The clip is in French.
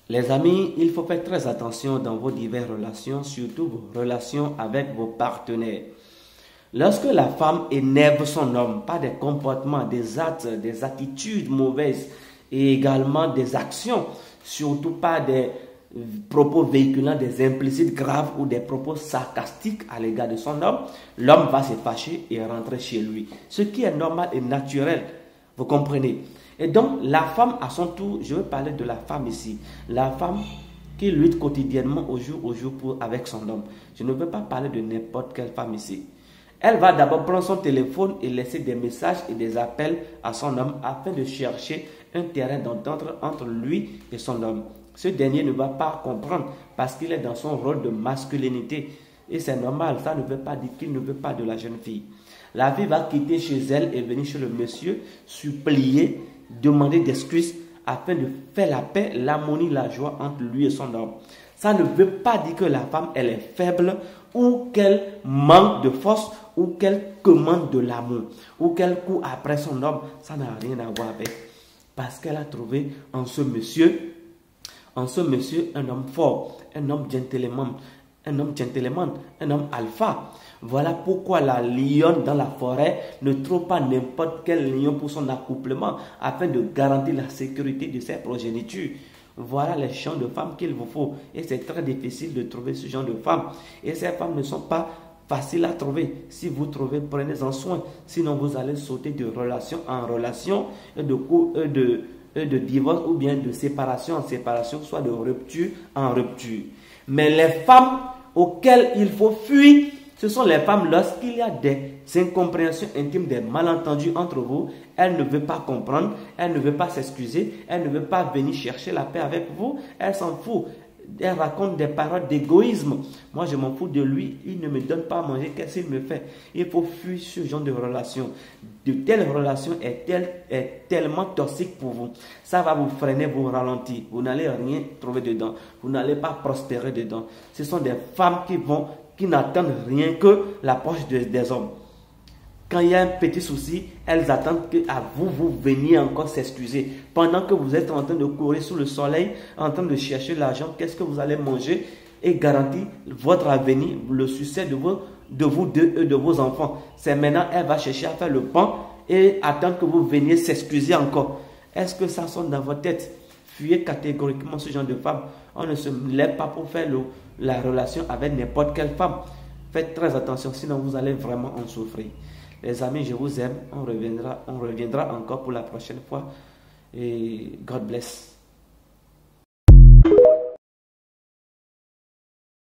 Les amis, il faut faire très attention dans vos diverses relations, surtout vos relations avec vos partenaires. Lorsque la femme énerve son homme par des comportements, des actes, des attitudes mauvaises et également des actions, surtout par des propos véhiculant des implicites graves ou des propos sarcastiques à l'égard de son homme, l'homme va se fâcher et rentrer chez lui. Ce qui est normal et naturel, vous comprenez? Et donc, la femme, à son tour, je veux parler de la femme ici. La femme qui lutte quotidiennement au jour avec son homme. Je ne veux pas parler de n'importe quelle femme ici. Elle va d'abord prendre son téléphone et laisser des messages et des appels à son homme afin de chercher un terrain d'entente entre lui et son homme. Ce dernier ne va pas comprendre parce qu'il est dans son rôle de masculinité. Et c'est normal, ça ne veut pas dire qu'il ne veut pas de la jeune fille. La fille va quitter chez elle et venir chez le monsieur, supplier, demander des excuses afin de faire la paix, l'harmonie, la joie entre lui et son homme. Ça ne veut pas dire que la femme, elle est faible ou qu'elle manque de force ou qu'elle commande de l'amour ou qu'elle court après son homme. Ça n'a rien à voir avec. Parce qu'elle a trouvé en ce monsieur un homme fort, un homme gentleman, un homme alpha. Voilà pourquoi la lionne dans la forêt ne trouve pas n'importe quel lion pour son accouplement afin de garantir la sécurité de ses progénitures. Voilà les genres de femmes qu'il vous faut. Et c'est très difficile de trouver ce genre de femmes. Et ces femmes ne sont pas faciles à trouver. Si vous trouvez, prenez-en soin. Sinon, vous allez sauter de relation en relation, de divorce ou bien de séparation en séparation, soit de rupture en rupture. Mais les femmes auxquelles il faut fuir, ce sont les femmes lorsqu'il y a des incompréhensions intimes, des malentendus entre vous. Elle ne veut pas comprendre, elle ne veut pas s'excuser, elle ne veut pas venir chercher la paix avec vous, elle s'en fout. Elle raconte des paroles d'égoïsme. Moi, je m'en fous de lui, il ne me donne pas à manger, qu'est-ce qu'il me fait? Il faut fuir ce genre de relation. De telles relations est tellement toxique pour vous. Ça va vous freiner, vous ralentir. Vous n'allez rien trouver dedans. Vous n'allez pas prospérer dedans. Ce sont des femmes qui n'attendent rien que l'approche des hommes. Quand il y a un petit souci, elles attendent qu'à vous veniez encore s'excuser. Pendant que vous êtes en train de courir sous le soleil, en train de chercher l'argent, qu'est-ce que vous allez manger et garantir votre avenir, le succès de vous deux et de vos enfants. C'est maintenant, elle va chercher à faire le pain et attendre que vous veniez s'excuser encore. Est-ce que ça sonne dans votre tête? Fuyez catégoriquement ce genre de femme. On ne se lève pas pour faire la relation avec n'importe quelle femme. Faites très attention, sinon vous allez vraiment en souffrir. Les amis, je vous aime. On reviendra encore pour la prochaine fois. Et God bless.